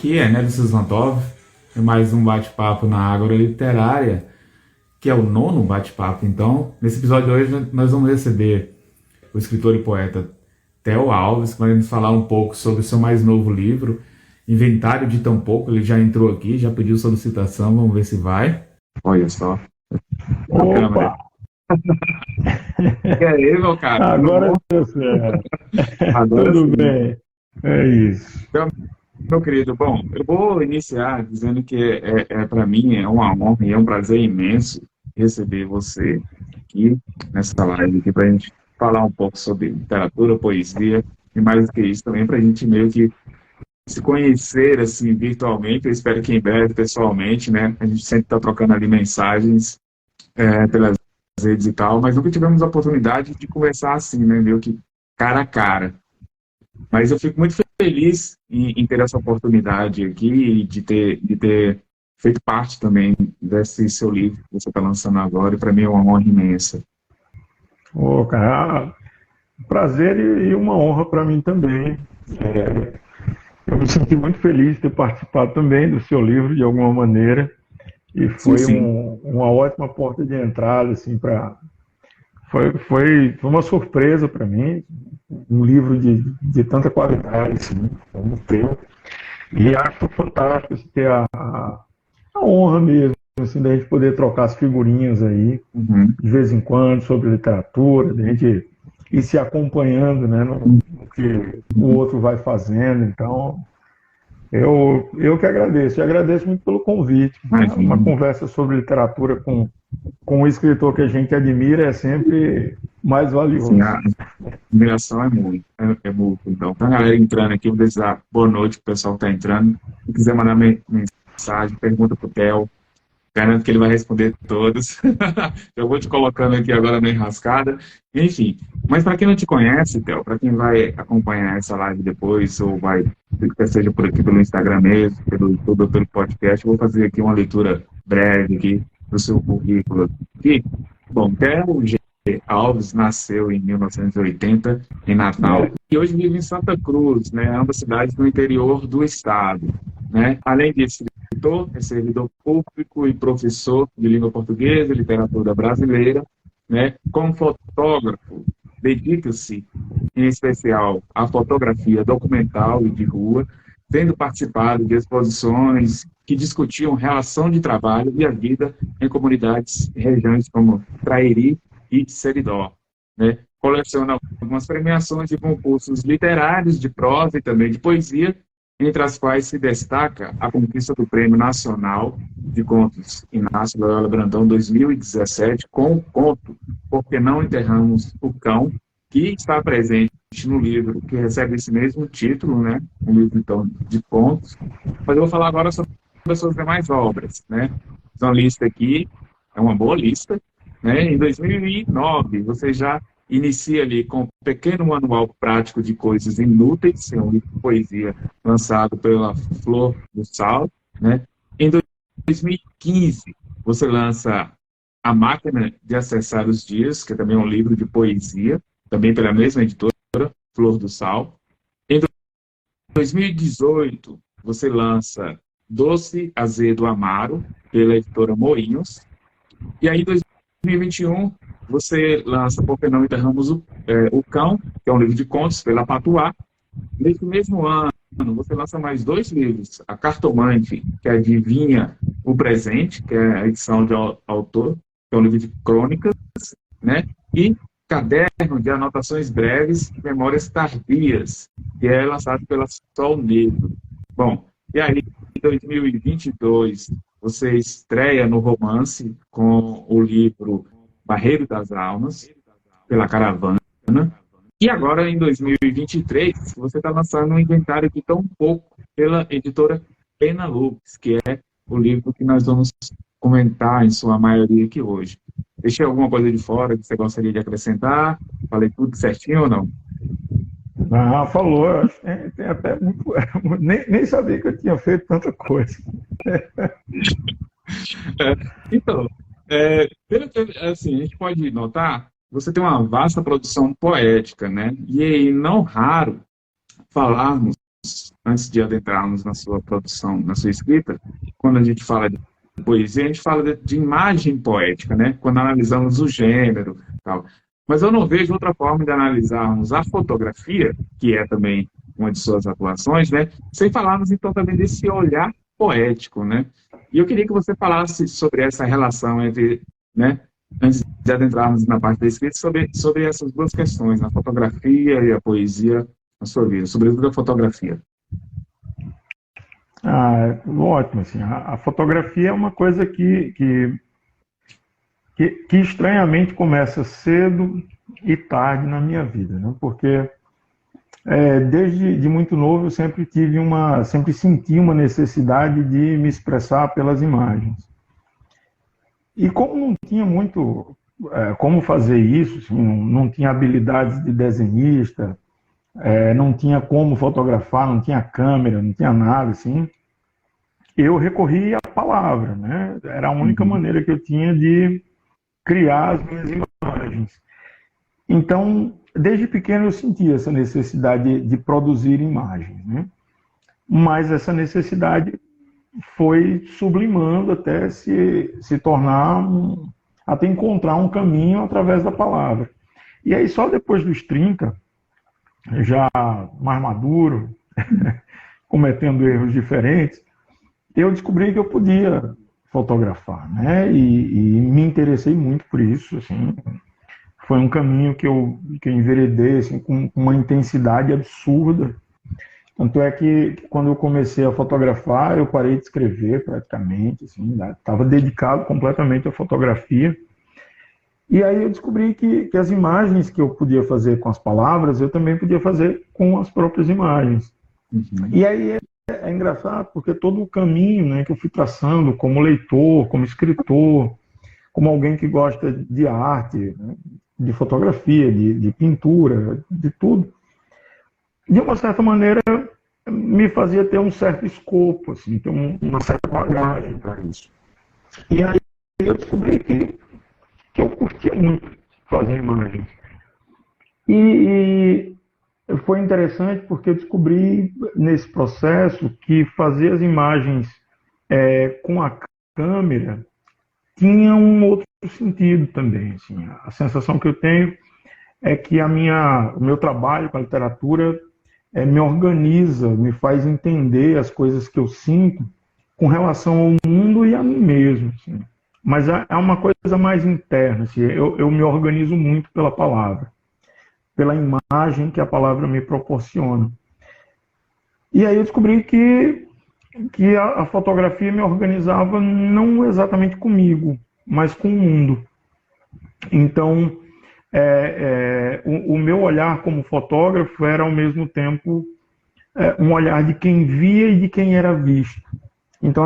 Aqui é Nélio Suzantov, é mais um bate-papo na Ágora Literária, que é o nono bate-papo. Então, nesse episódio de hoje, nós vamos receber o escritor e poeta Theo Alves, que vai nos falar um pouco sobre o seu mais novo livro, Inventário de Tão Pouco. Ele já entrou aqui, já pediu solicitação, vamos ver se vai. Olha só. Opa! E aí, meu cara? Agora deu certo. Agora Tudo sim. bem. É isso. Então, meu querido, bom, eu vou iniciar dizendo que para mim é uma honra e é um prazer imenso receber você aqui nessa live aqui para a gente falar um pouco sobre literatura, poesia e mais do que isso também para a gente meio que se conhecer assim virtualmente. Eu espero que em breve pessoalmente, né? A gente sempre está trocando ali mensagens pelas redes e tal, mas nunca tivemos a oportunidade de conversar assim, né? Meio que cara a cara. Mas eu fico muito feliz em ter essa oportunidade aqui e de ter feito parte também desse seu livro que você está lançando agora, e para mim é uma honra imensa. Ô, cara, prazer e uma honra para mim também. Eu me senti muito feliz de ter participado também do seu livro, de alguma maneira, e Sim, foi sim. uma ótima porta de entrada, assim, foi uma surpresa para mim, um livro de tanta qualidade, assim, como o teu. E acho fantástico assim, ter a honra mesmo, assim, da gente poder trocar as figurinhas aí, Uhum. de vez em quando, sobre literatura, da gente ir se acompanhando, né, no que o outro vai fazendo. Então, eu que agradeço, e agradeço muito pelo convite. Uma Imagina. conversa sobre literatura com um escritor que a gente admira é sempre mais Assim, valioso. a admiração é muito. Então, para a galera entrando aqui, eu vou desejar boa noite para o pessoal que está entrando. Se quiser mandar mensagem, pergunta para o Theo. Garanto que ele vai responder todos. Eu vou te colocando aqui agora na enrascada. Enfim, mas para quem não te conhece, Theo, para quem vai acompanhar essa live depois, ou vai, quer seja por aqui pelo Instagram mesmo, pelo YouTube ou pelo podcast, eu vou fazer aqui uma leitura breve aqui do seu currículo. Aqui, bom, Theo G. Alves nasceu em 1980 em Natal e hoje vive em Santa Cruz, né, ambas cidades no interior do estado, né? Além disso, é servidor público e professor de língua portuguesa e literatura brasileira, né? Como fotógrafo, dedica-se, em especial, à fotografia documental e de rua, tendo participado de exposições que discutiam relação de trabalho e a vida em comunidades e regiões como Trairi e Seridó, né? Coleciona algumas premiações e concursos literários de prosa e também de poesia, entre as quais se destaca a conquista do Prêmio Nacional de Contos Inácio Loyola Brandão 2017, com o conto Por que não enterramos o cão, que está presente no livro que recebe esse mesmo título, né? Um livro, então, de contos. Mas eu vou falar agora sobre as suas demais obras, né? Então, a lista aqui é uma boa lista, né? Em 2009, você já inicia ali com um pequeno manual prático de coisas inúteis, é um livro de poesia lançado pela Flor do Sal, né? Em 2015, você lança A Máquina de Acessar os Dias, que é também um livro de poesia, também pela mesma editora, Flor do Sal. Em 2018, você lança Doce, Azedo, Amaro, pela editora Moinhos. E aí, em 2021, você lança Por que não enterramos o cão, que é um livro de contos, pela Patuá. Nesse mesmo ano, você lança mais dois livros, A Cartomante, que adivinha o presente, que é a edição de autor, que é um livro de crônicas, né? E Caderno de Anotações Breves e Memórias Tardias, que é lançado pela Sol Negro. Bom, e aí, em 2022, você estreia no romance com o livro Barreiro das Almas, pela Caravana. E agora, em 2023, você está lançando um inventário de tão pouco pela editora Pena Lupes, que é o livro que nós vamos comentar em sua maioria aqui hoje. Deixei alguma coisa de fora que você gostaria de acrescentar? Falei tudo certinho ou não? Ah, falou, eu acho que tem até muito. Nem sabia que eu tinha feito tanta coisa. Então, pelo que assim, a gente pode notar, você tem uma vasta produção poética, né? E é não raro falarmos antes de adentrarmos na sua produção, na sua escrita, quando a gente fala de poesia, a gente fala de imagem poética, né? Quando analisamos o gênero e tal. Mas eu não vejo outra forma de analisarmos a fotografia, que é também uma de suas atuações, né? Sem falarmos então também desse olhar poético, né? E eu queria que você falasse sobre essa relação entre, né, antes de adentrarmos na parte da escrita, sobre essas duas questões, a fotografia e a poesia na sua vida, sobretudo a fotografia. Ótimo, assim, a fotografia é uma coisa que estranhamente começa cedo e tarde na minha vida, né? Porque desde muito novo eu sempre senti uma necessidade de me expressar pelas imagens. E como não tinha muito como fazer isso, assim, não tinha habilidades de desenhista, não tinha como fotografar, não tinha câmera, não tinha nada, assim, eu recorri à palavra, né? Era a única maneira que eu tinha de criar as minhas imagens. Então, desde pequeno eu sentia essa necessidade de produzir imagens, né? Mas essa necessidade foi sublimando até se tornar, até encontrar um caminho através da palavra. E aí só depois dos 30, já mais maduro, cometendo erros diferentes, eu descobri que eu podia fotografar, né? E me interessei muito por isso, assim. Foi um caminho que eu enveredei assim, com uma intensidade absurda. Tanto é que quando eu comecei a fotografar, eu parei de escrever praticamente, assim, estava dedicado completamente à fotografia. E aí eu descobri que as imagens que eu podia fazer com as palavras, eu também podia fazer com as próprias imagens. E aí é engraçado, porque todo o caminho, né, que eu fui traçando como leitor, como escritor, como alguém que gosta de arte, né, de fotografia, de pintura, de tudo, de uma certa maneira me fazia ter um certo escopo, assim, ter uma certa bagagem para isso. E aí eu descobri que eu curtia muito fazer imagens. E foi interessante porque eu descobri nesse processo que fazer as imagens com a câmera tinha um outro sentido também. Assim, a sensação que eu tenho é que o meu trabalho com a literatura me organiza, me faz entender as coisas que eu sinto com relação ao mundo e a mim mesmo. Assim. Mas é uma coisa mais interna. Assim, eu me organizo muito pela palavra, pela imagem que a palavra me proporciona. E aí eu descobri que a fotografia me organizava não exatamente comigo, mas com o mundo. Então, o meu olhar como fotógrafo era, ao mesmo tempo, um olhar de quem via e de quem era visto. Então,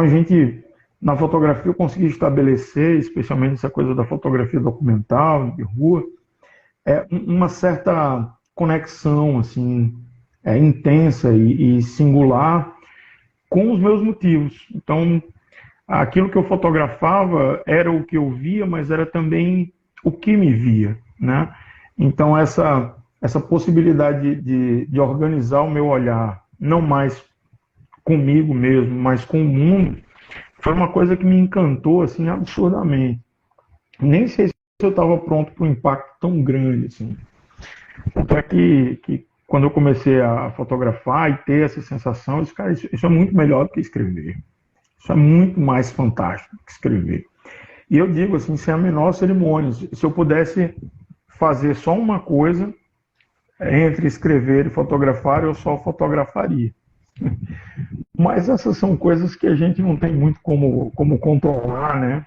na fotografia, eu consegui estabelecer, especialmente essa coisa da fotografia documental, de rua, uma certa conexão assim, intensa e singular com os meus motivos. Então, aquilo que eu fotografava era o que eu via, mas era também o que me via, né? Então, essa possibilidade de organizar o meu olhar, não mais comigo mesmo, mas com o mundo, foi uma coisa que me encantou assim, absurdamente. Nem sei se eu estava pronto para um impacto tão grande. Assim. Tanto é que quando eu comecei a fotografar e ter essa sensação, eu disse, cara, isso é muito melhor do que escrever. Isso é muito mais fantástico do que escrever. E eu digo assim, sem a menor cerimônia, se eu pudesse fazer só uma coisa, entre escrever e fotografar, eu só fotografaria. Mas essas são coisas que a gente não tem muito como controlar, né?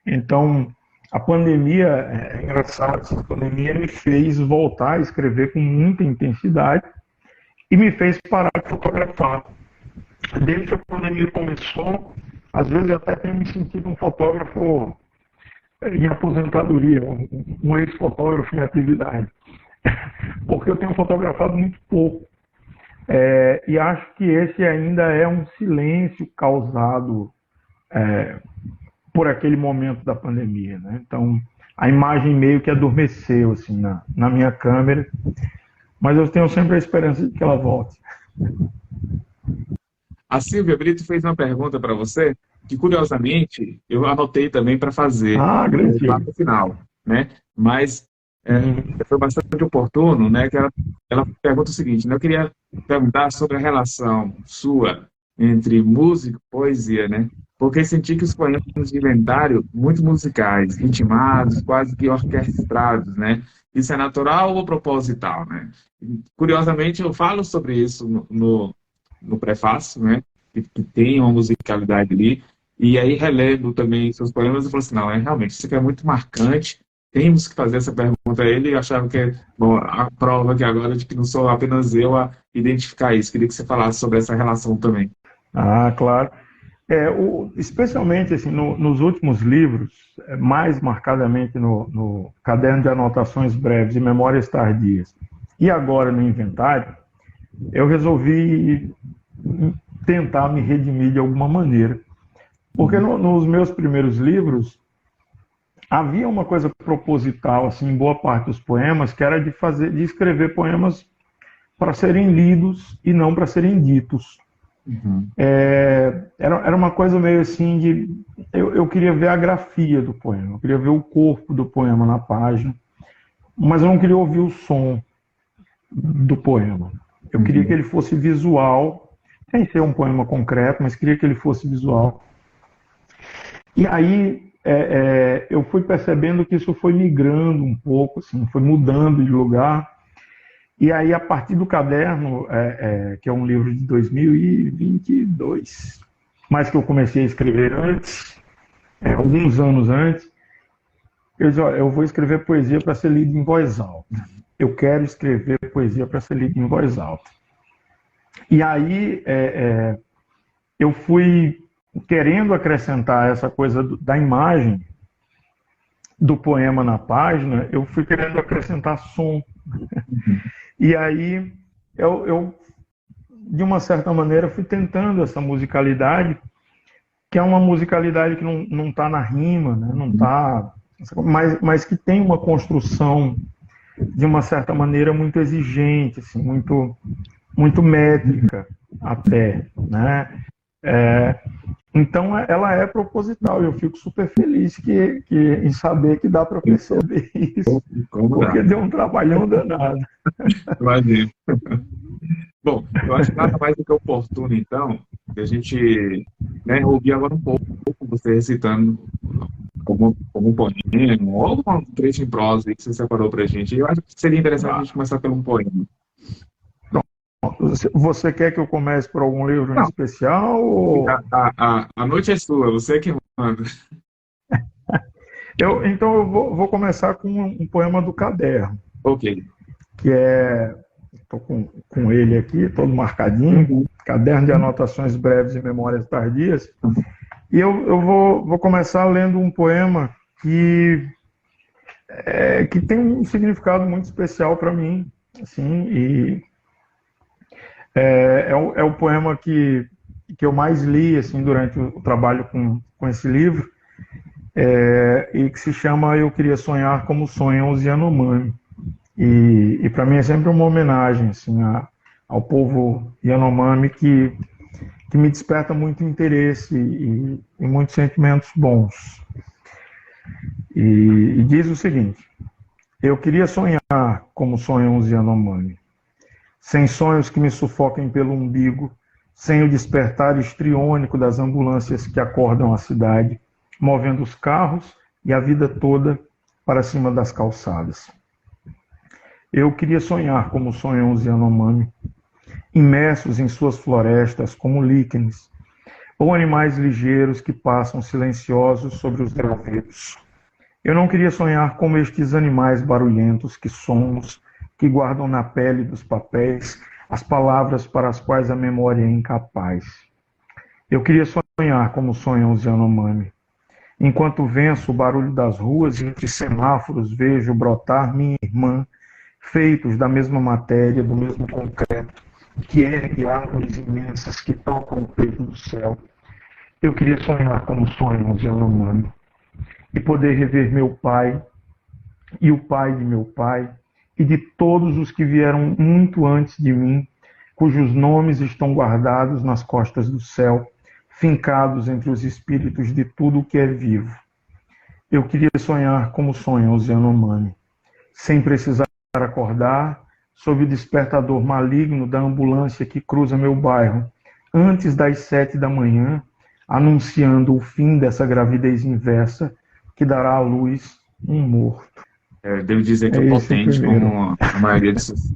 Então, a pandemia, é engraçado, a pandemia me fez voltar a escrever com muita intensidade e me fez parar de fotografar. Desde que a pandemia começou, às vezes eu até tenho me sentido um fotógrafo em aposentadoria, um ex-fotógrafo em atividade, porque eu tenho fotografado muito pouco. E acho que esse ainda é um silêncio causado por aquele momento da pandemia, né? Então, a imagem meio que adormeceu assim, na minha câmera, mas eu tenho sempre a esperança de que ela volte. a Silvia Brito fez uma pergunta para você, que curiosamente eu anotei também para fazer Ah, grande lá Silvio. no final, né? Mas Uhum. foi bastante oportuno, né? Que ela pergunta o seguinte, né? Eu queria perguntar sobre a relação sua entre música e poesia, né? Porque senti que os poemas de Inventário, muito musicais, ritmados, quase que orquestrados, né? Isso é natural ou proposital, né? Curiosamente, eu falo sobre isso no prefácio, né? Que tem uma musicalidade ali. E aí relendo também seus poemas e falo assim, não, realmente, isso aqui é muito marcante, temos que fazer essa pergunta a ele. Eu achava que bom, a prova aqui agora de que não sou apenas eu a identificar isso. Queria que você falasse sobre essa relação também. Ah, claro. Especialmente assim, nos últimos livros, mais marcadamente no Caderno de Anotações Breves e Memórias Tardias, e agora no Inventário, eu resolvi tentar me redimir de alguma maneira. Porque Uhum, nos meus primeiros livros, havia uma coisa proposital, assim, em boa parte dos poemas, que era de escrever poemas para serem lidos e não para serem ditos. uhum, Era uma coisa meio assim de. Eu queria ver a grafia do poema, eu queria ver o corpo do poema na página, mas eu não queria ouvir o som do poema. Eu queria que uhum, ele fosse visual, sem ser um poema concreto, mas queria que ele fosse visual. E aí eu fui percebendo que isso foi migrando um pouco, assim, foi mudando de lugar. E aí, a partir do caderno, que é um livro de 2022, mas que eu comecei a escrever antes, alguns anos antes, eu disse, olha, eu vou escrever poesia para ser lida em voz alta. Eu quero escrever poesia para ser lida em voz alta. E aí eu fui querendo acrescentar essa coisa da imagem do poema na página, eu fui querendo acrescentar som. uhum. E aí eu de uma certa maneira, fui tentando essa musicalidade, que é uma musicalidade que não está na rima, né? Não tá, mas que tem uma construção, de uma certa maneira, muito exigente, assim, muito métrica até. Né? Então, ela é proposital, e eu fico super feliz em saber que dá para perceber isso, Como dá? porque deu um trabalhão danado. Imagina. Bom, eu acho nada mais do que oportuno, então, que a gente, né, ouvir agora um pouco você recitando algum poema ou algum trecho em prosa aí que você separou para a gente. Eu acho que seria interessante a gente começar pelo um poema. Você quer que eu comece por algum livro em Não, especial? Ou... a noite é sua, você que manda. Então eu vou começar com um poema do Caderno, Ok. que é. Estou com ele aqui, todo marcadinho. Uhum. Caderno de Anotações Breves e Memórias Tardias. E eu vou começar lendo um poema que tem um significado muito especial para mim. Assim, e é o poema que eu mais li assim, durante o trabalho com esse livro, e que se chama Eu Queria Sonhar Como Sonham os Yanomami. E para mim é sempre uma homenagem assim, ao povo Yanomami que me desperta muito interesse e muitos sentimentos bons. E diz o seguinte: eu queria sonhar como sonham os Yanomami, sem sonhos que me sufoquem pelo umbigo, sem o despertar histriônico das ambulâncias que acordam a cidade, movendo os carros e a vida toda para cima das calçadas. Eu queria sonhar como sonham os Yanomami, imersos em suas florestas como líquenes, ou animais ligeiros que passam silenciosos sobre os gravetos. Eu não queria sonhar como estes animais barulhentos que somos, que guardam na pele dos papéis as palavras para as quais a memória é incapaz. Eu queria sonhar como sonham os Yanomami. Enquanto venço o barulho das ruas e entre semáforos vejo brotar minha irmã, feitos da mesma matéria, do mesmo concreto, que ergue árvores imensas que tocam o peito do céu. Eu queria sonhar como sonham os Yanomami e poder rever meu pai e o pai de meu pai e de todos os que vieram muito antes de mim, cujos nomes estão guardados nas costas do céu, fincados entre os espíritos de tudo o que é vivo. Eu queria sonhar como sonham os Yanomami, sem precisar acordar, sob o despertador maligno da ambulância que cruza meu bairro, antes das 7 da manhã, anunciando o fim dessa gravidez inversa que dará à luz um morto. Devo dizer que é potente, como a maioria de seus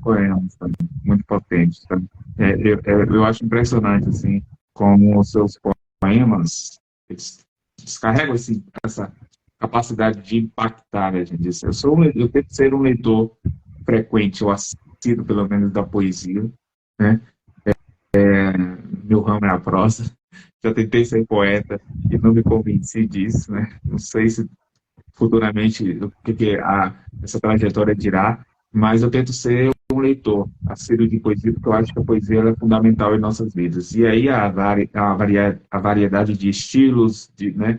poemas, sabe? Muito potente. Sabe? Eu acho impressionante, assim, como os seus poemas eles descarregam assim, essa capacidade de impactar, né, gente? Eu tento ser um leitor frequente, ou assíduo, pelo menos, da poesia, né? Meu ramo é a prosa. Já tentei ser poeta e não me convenci disso, né? Não sei se futuramente o que essa trajetória dirá, mas eu tento ser um leitor assíduo de poesia, porque eu acho que a poesia é fundamental em nossas vidas. E aí a variedade de estilos, né,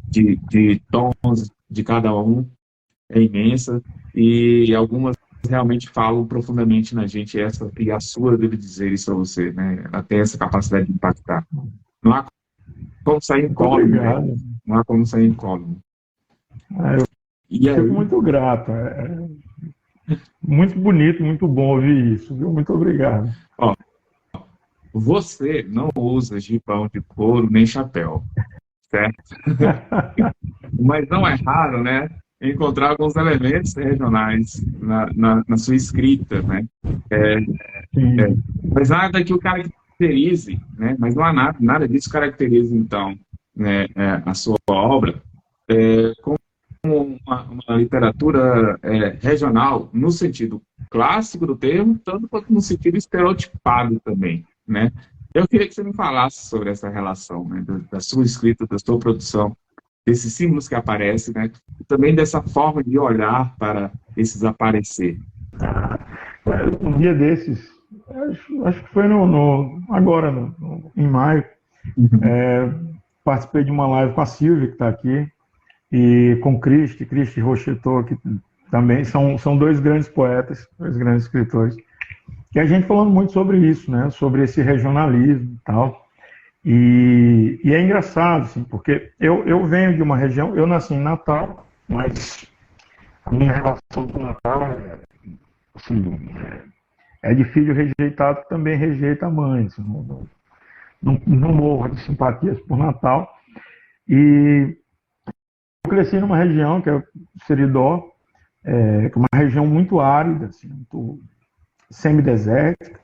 de tons de cada um é imensa, e algumas realmente falam profundamente na gente, e a sua, eu devo dizer isso a você, né? Ela tem essa capacidade de impactar. Não há como sair incólume, né? Não há como sair incólume. Eu fico muito grato. Muito bonito, muito bom ouvir isso, viu? Muito obrigado. Ó, você não usa gibão de couro nem chapéu, certo? Mas não é raro, né, encontrar alguns elementos regionais na sua escrita, né? Mas nada que o caracterize, né? Mas não há nada disso caracteriza, então, né, a sua obra como uma literatura regional, no sentido clássico do termo, tanto quanto no sentido estereotipado também, né? Eu queria que você me falasse sobre essa relação, né, da sua escrita, da sua produção, desses símbolos que aparecem, né, e também dessa forma de olhar para esses aparecer. Um dia desses, acho que foi agora, em maio, participei de uma live com a Silvia, que está aqui, e com Cristi Rochetot, que também são dois grandes poetas, dois grandes escritores. E a gente falando muito sobre isso, né? Sobre esse regionalismo e tal. E é engraçado, assim, porque eu venho de uma região, eu nasci em Natal, mas a minha relação com o Natal assim, é de filho rejeitado que também rejeita a mãe. Assim, não morro de simpatias por Natal. E eu cresci numa região que é o Seridó, que é uma região muito árida, assim, muito semidesértica,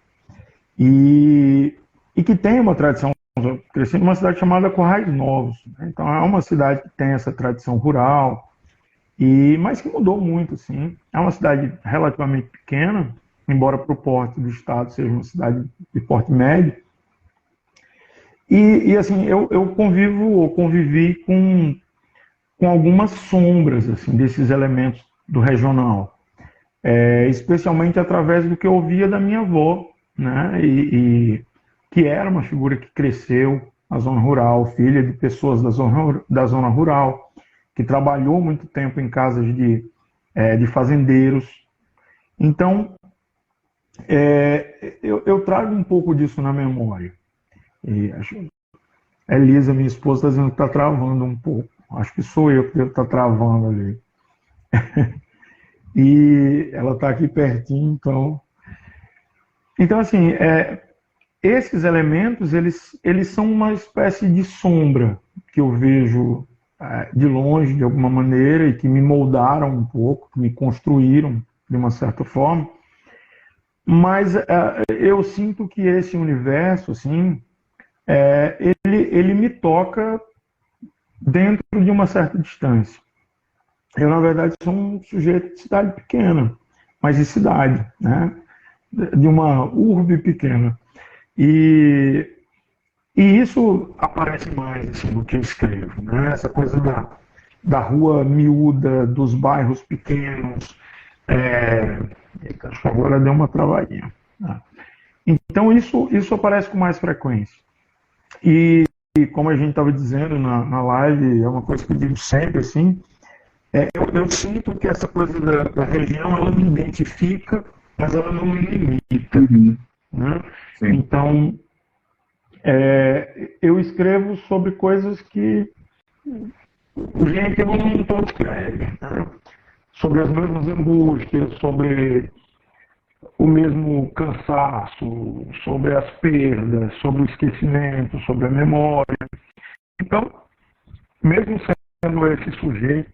e que tem uma tradição. Eu cresci numa cidade chamada Currais Novos, né? Então é uma cidade que tem essa tradição rural, mas que mudou muito, assim. É uma cidade relativamente pequena, embora para o porte do estado seja uma cidade de porte médio. E assim, eu convivi com algumas sombras assim, desses elementos do regional, especialmente através do que eu ouvia da minha avó, né? E que era uma figura que cresceu na zona rural, filha de pessoas da zona rural, que trabalhou muito tempo em casas de fazendeiros. Então, eu trago um pouco disso na memória. E a Elisa, minha esposa, está dizendo que está travando um pouco. Acho que sou eu que devo estar travando ali. E ela está aqui pertinho, então... Então, assim, esses elementos, eles são uma espécie de sombra que eu vejo de longe, de alguma maneira, e que me moldaram um pouco, que me construíram de uma certa forma. Mas eu sinto que esse universo, assim, ele me toca dentro de uma certa distância. Eu, na verdade, sou um sujeito de cidade pequena, mas de cidade, né? De uma urbe pequena. E isso aparece mais assim, no que eu escrevo, né? Essa coisa da rua miúda, dos bairros pequenos. Acho que agora deu uma travadinha. Então isso aparece com mais frequência. E como a gente estava dizendo na live, é uma coisa que eu digo sempre, assim, eu sinto que essa coisa da região, ela me identifica, mas ela não me limita. né? Sim. Então, eu escrevo sobre coisas que gente no mundo todo escreve, né? Sobre as mesmas angústias, sobre o mesmo cansaço, sobre as perdas, sobre o esquecimento, sobre a memória. Então, mesmo sendo esse sujeito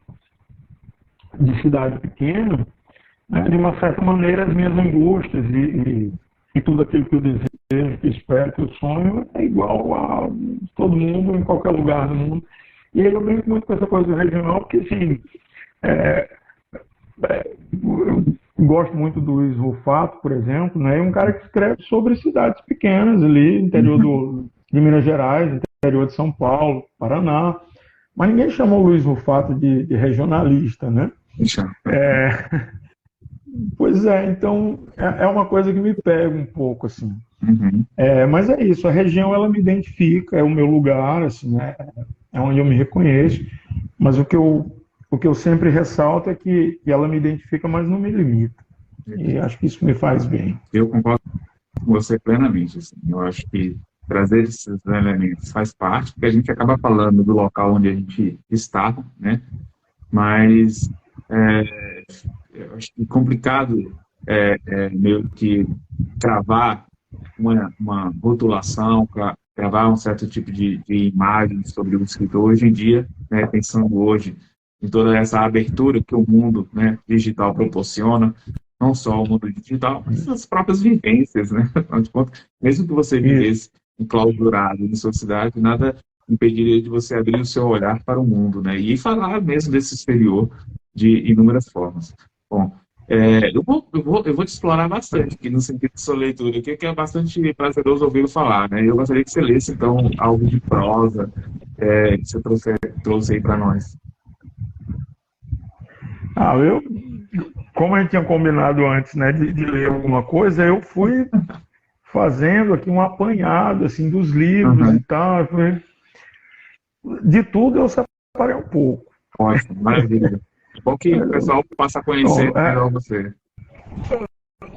de cidade pequena, né, de uma certa maneira as minhas angústias e tudo aquilo que eu desejo, que eu espero, que eu sonho, é igual a todo mundo, em qualquer lugar do mundo. E aí eu brinco muito com essa coisa do regional, porque assim, eu gosto muito do Luiz Rufato, por exemplo, né? É um cara que escreve sobre cidades pequenas ali, interior de Minas Gerais, interior de São Paulo, Paraná. Mas ninguém chamou o Luiz Rufato de regionalista, né? Pois é, então é uma coisa que me pega um pouco, assim. Uhum. Mas é isso, a região ela me identifica, é o meu lugar, assim, né? É onde eu me reconheço, mas o que eu sempre ressalto é que ela me identifica, mas não me limita. E acho que isso me faz bem. Eu concordo com você plenamente. Assim. Eu acho que trazer esses elementos faz parte, porque a gente acaba falando do local onde a gente está, né? Mas eu acho que complicado meio que cravar uma rotulação, cravar um certo tipo de imagem sobre o escritor hoje em dia, né? Pensando hoje em toda essa abertura que o mundo, né, digital proporciona, não só o mundo digital, mas as próprias vivências, né? Afinal de contas, mesmo que você vivesse enclausurado em sua cidade, nada impediria de você abrir o seu olhar para o mundo, né? E falar mesmo desse exterior de inúmeras formas. Bom, eu vou te explorar bastante aqui no sentido de sua leitura, que é bastante prazeroso ouvi-lo falar, né? Eu gostaria que você lesse, então, algo de prosa que você trouxe aí para nós. Como a gente tinha combinado antes, né, de ler alguma coisa, eu fui fazendo aqui um apanhado, assim, dos livros e tal. De tudo eu separei um pouco. Ótimo, maravilha. Bom que o pessoal passa a conhecer Então, melhor você.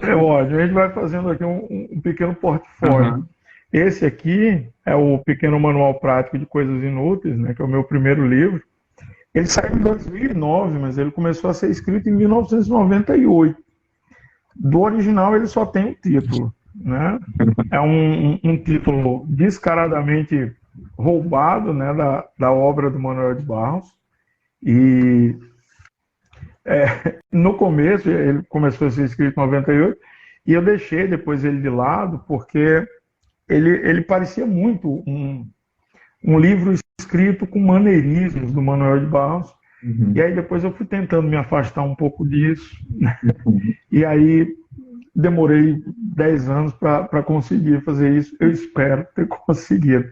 ótimo, a gente vai fazendo aqui um pequeno portfólio. Esse aqui é o Pequeno Manual Prático de Coisas Inúteis, né, que é o meu primeiro livro. Ele saiu em 2009, mas ele começou a ser escrito em 1998. Do original ele só tem o título, né? É um título descaradamente roubado, né, da obra do Manuel de Barros. E no começo, ele começou a ser escrito em 98, e eu deixei depois ele de lado, porque ele parecia muito um livro escrito com maneirismos do Manuel de Barros. E aí depois eu fui tentando me afastar um pouco disso, né? E aí demorei 10 anos para conseguir fazer isso. Eu espero ter conseguido.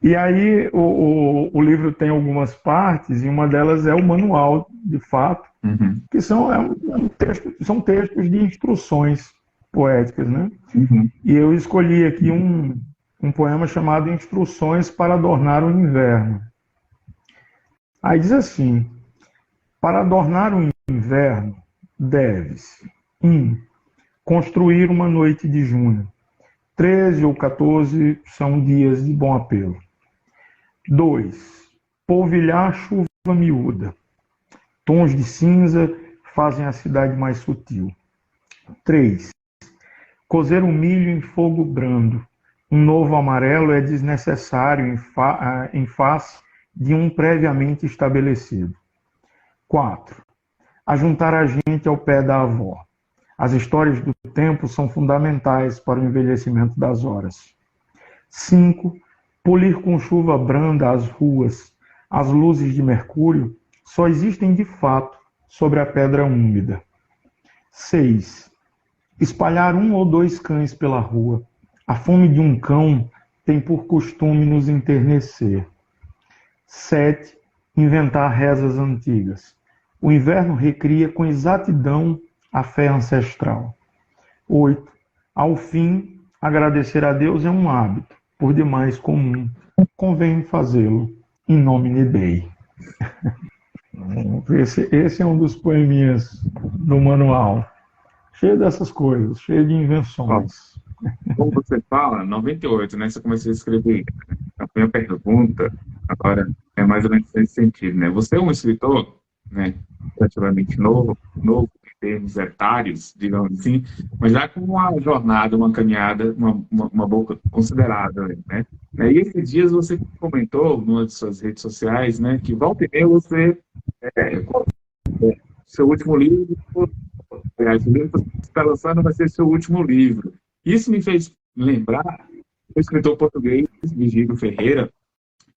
E aí o livro tem algumas partes, e uma delas é o manual, de fato, que são textos de instruções poéticas, né? E eu escolhi aqui um poema chamado Instruções para Adornar o Inverno. Aí diz assim: para adornar o inverno, deves 1. Construir uma noite de junho. 13 ou 14 são dias de bom apelo. 2. Polvilhar chuva miúda. Tons de cinza fazem a cidade mais sutil. 3. Cozer o milho em fogo brando. Um novo amarelo é desnecessário em face de um previamente estabelecido. 4. Ajuntar a gente ao pé da avó. As histórias do tempo são fundamentais para o envelhecimento das horas. 5. Polir com chuva branda as ruas. As luzes de mercúrio só existem de fato sobre a pedra úmida. 6. Espalhar 1 ou 2 cães pela rua. A fome de um cão tem por costume nos enternecer. 7. Inventar rezas antigas. O inverno recria com exatidão a fé ancestral. 8. Ao fim, agradecer a Deus é um hábito, por demais comum. Convém fazê-lo, in nomine Dei. Esse é um dos poeminhas do manual. Cheio dessas coisas, cheio de invenções. como você fala, 98, né? Você começou a escrever. A minha pergunta agora é mais ou menos nesse sentido, né? Você é um escritor, né? Relativamente novo em termos etários, digamos assim, mas já com uma jornada, uma caminhada, uma boa considerável, né? E esses dias você comentou numa de suas redes sociais, né? Que volta e meia você é, seu último livro, aliás, o livro que você está lançando vai ser seu último livro. Isso me fez lembrar do escritor português, Virgílio Ferreira,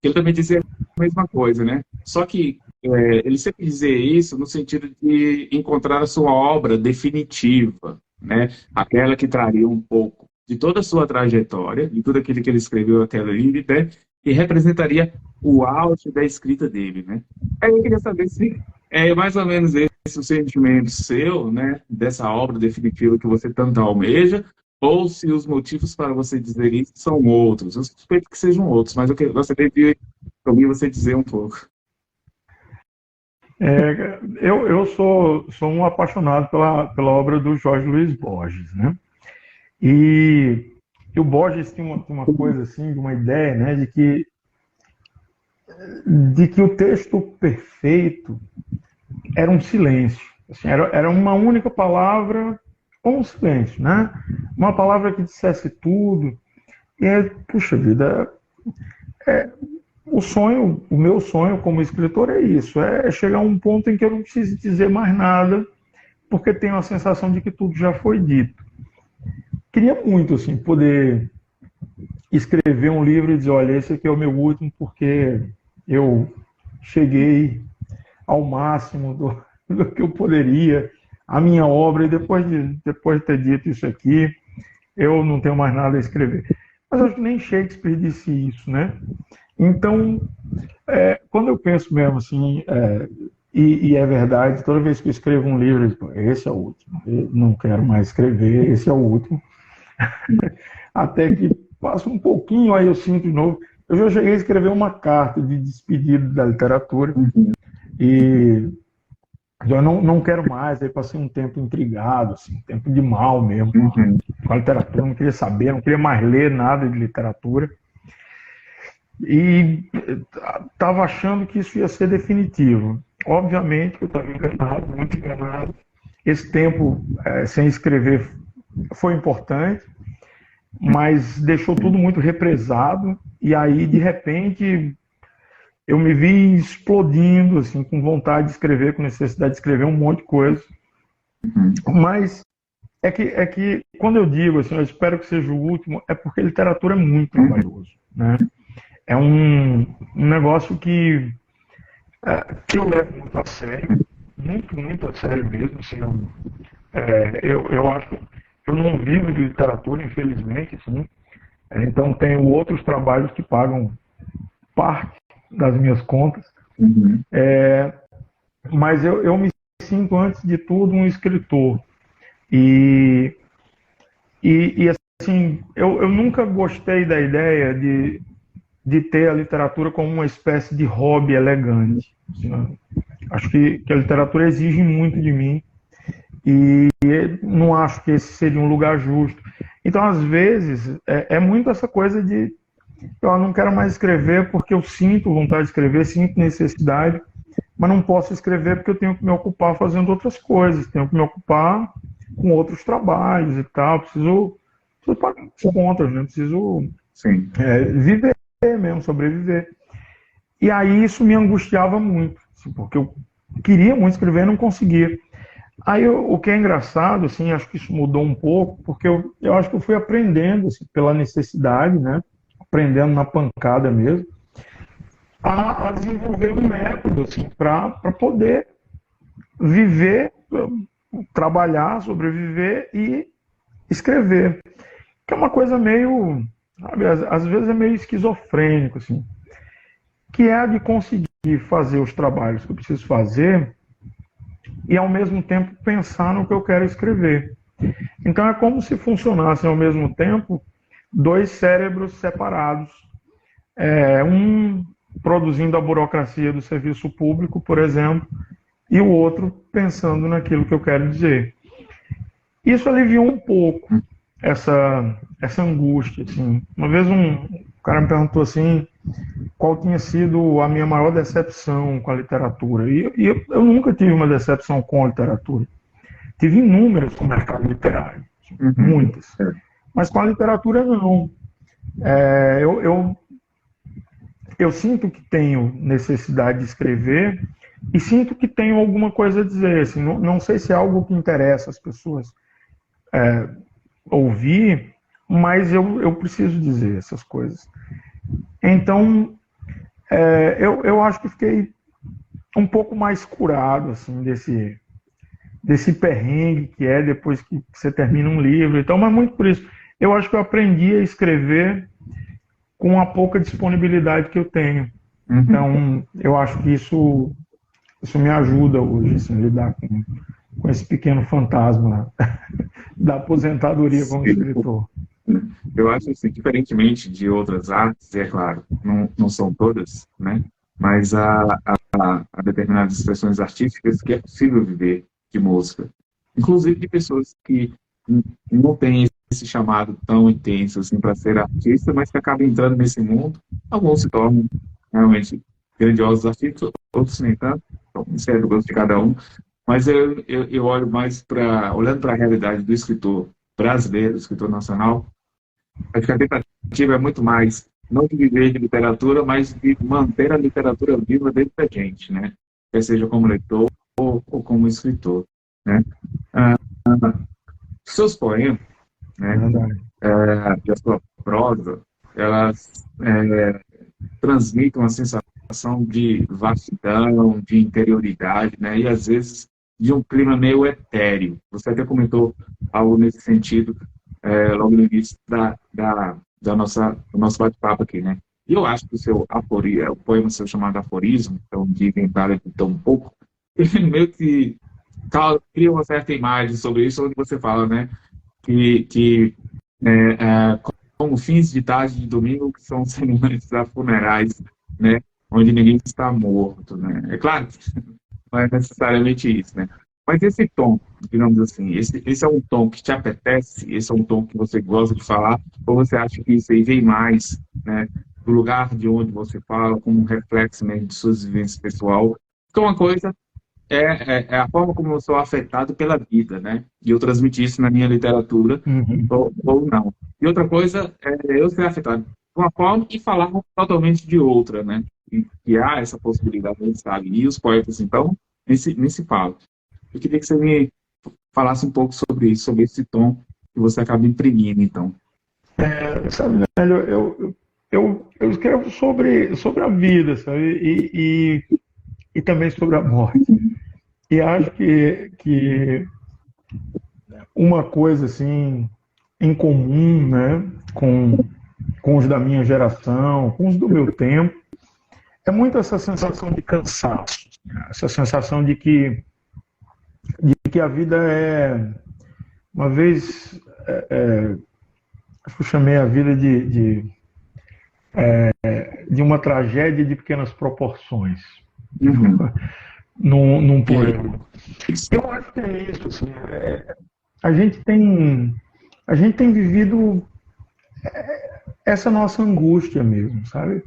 que ele também dizia a mesma coisa, né? Só que ele sempre dizia isso no sentido de encontrar a sua obra definitiva, né? Aquela que traria um pouco de toda a sua trajetória, de tudo aquilo que ele escreveu até ali, né? E representaria o auge da escrita dele, né? Aí eu queria saber se é mais ou menos esse o sentimento seu, né? Dessa obra definitiva que você tanto almeja, ou se os motivos para você dizer isso são outros. Eu suspeito que sejam outros, mas eu gostaria de ouvir você dizer um pouco. Eu sou um apaixonado pela obra do Jorge Luiz Borges, né? E o Borges tinha uma coisa assim, uma ideia, né, de que o texto perfeito era um silêncio. Assim, era uma única palavra ou um silêncio, né? Uma palavra que dissesse tudo. E, puxa vida, o meu sonho como escritor é isso, é chegar a um ponto em que eu não preciso dizer mais nada, porque tenho a sensação de que tudo já foi dito. Queria muito, assim, poder escrever um livro e dizer, olha, esse aqui é o meu último, porque eu cheguei ao máximo do que eu poderia, a minha obra, e depois de ter dito isso aqui, eu não tenho mais nada a escrever. Mas acho que nem Shakespeare disse isso, né? Então, quando eu penso mesmo assim, e é verdade, toda vez que eu escrevo um livro, eu digo, esse é o último, eu não quero mais escrever, esse é o último. Até que passa um pouquinho, aí eu sinto de novo. Eu já cheguei a escrever uma carta de despedida da literatura, e eu não quero mais, aí passei um tempo intrigado, assim, um tempo de mal mesmo, com a literatura, não queria saber, não queria mais ler nada de literatura. E estava achando que isso ia ser definitivo. Obviamente que eu estava enganado, muito enganado. Esse tempo sem escrever foi importante, mas deixou tudo muito represado, e aí, de repente, eu me vi explodindo, assim, com vontade de escrever, com necessidade de escrever um monte de coisa. Mas é que quando eu digo assim, eu espero que seja o último, é porque literatura é muito trabalhoso, né? É um negócio que eu levo muito a sério, muito, muito a sério mesmo. Assim, eu acho que eu não vivo de literatura, infelizmente, assim, então tenho outros trabalhos que pagam parte das minhas contas, mas eu me sinto, antes de tudo, um escritor. E assim, eu nunca gostei da ideia de ter a literatura como uma espécie de hobby elegante. Assim, acho que a literatura exige muito de mim, e não acho que esse seria um lugar justo. Então, às vezes, é muito essa coisa de eu não quero mais escrever porque eu sinto vontade de escrever, sinto necessidade, mas não posso escrever porque eu tenho que me ocupar fazendo outras coisas, tenho que me ocupar com outros trabalhos e tal, preciso pagar contas, né? Preciso viver mesmo, sobreviver. E aí isso me angustiava muito, assim, porque eu queria muito escrever e não conseguia. Aí o que é engraçado, assim, acho que isso mudou um pouco, porque eu acho que eu fui aprendendo, assim, pela necessidade, né? Aprendendo na pancada mesmo, a desenvolver um método, assim, para poder viver, trabalhar, sobreviver e escrever. Que é uma coisa meio, sabe, às vezes é meio esquizofrênico, assim, que é a de conseguir fazer os trabalhos que eu preciso fazer e, ao mesmo tempo, pensar no que eu quero escrever. Então é como se funcionassem, ao mesmo tempo, dois cérebros separados. Um produzindo a burocracia do serviço público, por exemplo, e o outro pensando naquilo que eu quero dizer. Isso aliviou um pouco, essa angústia, assim. Uma vez um cara me perguntou assim, qual tinha sido a minha maior decepção com a literatura. E eu nunca tive uma decepção com a literatura. Tive inúmeras com o mercado literário, Uhum. muitas. Mas com a literatura, não. Eu sinto que tenho necessidade de escrever e sinto que tenho alguma coisa a dizer. Assim, não sei se é algo que interessa as pessoas ouvir, mas eu preciso dizer essas coisas. Então, eu acho que fiquei um pouco mais curado assim, desse perrengue que é depois que você termina um livro. Então, mas muito por isso. Eu acho que eu aprendi a escrever com a pouca disponibilidade que eu tenho. Uhum. Então, eu acho que isso me ajuda hoje, assim, lidar com esse pequeno fantasma da aposentadoria como Sim. escritor. Eu acho assim, diferentemente de outras artes, e é claro, não são todas, né? Mas há determinadas expressões artísticas que é possível viver de música. Inclusive de pessoas que não têm esse chamado tão intenso assim para ser artista, mas que acabam entrando nesse mundo. Alguns se tornam realmente grandiosos artistas, outros nem tanto. Então, isso é do gosto de cada um. Mas eu olho mais olhando para a realidade do escritor brasileiro, do escritor nacional, acho que a tentativa é muito mais não de viver de literatura, mas de manter a literatura viva dentro da gente, né? Quer seja como leitor ou como escritor, né? Ah, seus poemas, É né? verdade. E a sua prosa, elas transmitem uma sensação de vastidão, de interioridade, né? E às vezes de um clima meio etéreo. Você até comentou algo nesse sentido logo no início do nosso bate-papo aqui, né? E eu acho que o poema seu chamado Aforismo, então de inventar então um pouco, ele meio que cria uma certa imagem sobre isso, onde você fala, né? Que como fins de tarde de domingo, que são cerimônias funerais, né? Onde ninguém está morto, né? É claro que não é necessariamente isso, né? Mas esse tom, digamos assim, esse é um tom que te apetece, esse é um tom que você gosta de falar, ou você acha que isso aí vem mais, né, do lugar de onde você fala, como um reflexo mesmo de suas vivências pessoal? Porque uma coisa é a forma como eu sou afetado pela vida, né? E eu transmiti isso na minha literatura, Uhum. ou não. E outra coisa é eu ser afetado de uma forma e falar totalmente de outra, né? E há essa possibilidade, a gente sabe. E os poetas, então, nesse falo. Eu queria que você me falasse um pouco sobre isso, sobre esse tom que você acaba imprimindo, então. Sabe, velho, eu escrevo sobre a vida, sabe? E também sobre a morte. E acho que uma coisa assim em comum, né, com os da minha geração, com os do meu tempo, é muito essa sensação de cansaço, essa sensação de que a vida é, uma vez, acho que eu chamei a vida de uma tragédia de pequenas proporções, Uhum. num E aí? poema. Eu acho que é isso, assim, a gente tem, a gente tem vivido essa nossa angústia mesmo, sabe?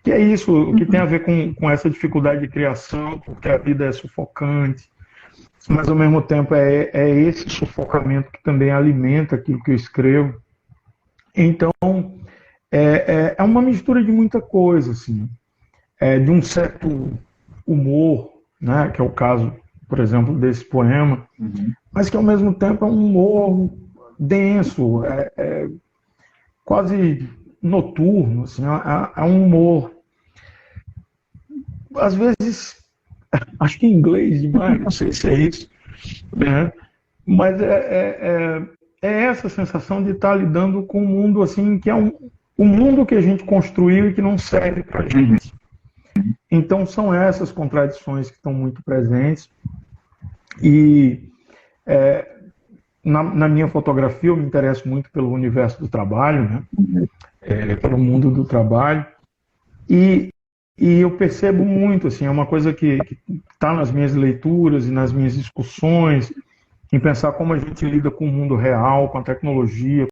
Que é isso, que tem a Uhum. ver com essa dificuldade de criação, porque a vida é sufocante, mas ao mesmo tempo é esse sufocamento que também alimenta aquilo que eu escrevo. Então, é uma mistura de muita coisa, assim, de um certo humor, né, que é o caso, por exemplo, desse poema, Uhum. mas que ao mesmo tempo é um humor denso, quase noturno, assim, é um humor, às vezes, acho que em inglês demais, não sei se é isso, né? Mas é essa sensação de estar lidando com um mundo assim que é um mundo que a gente construiu e que não serve para a Uhum. gente. Então são essas contradições que estão muito presentes e na minha fotografia eu me interesso muito pelo universo do trabalho, né? Uhum. Pelo mundo do trabalho e eu percebo muito assim, é uma coisa que está nas minhas leituras e nas minhas discussões em pensar como a gente lida com o mundo real, com a tecnologia,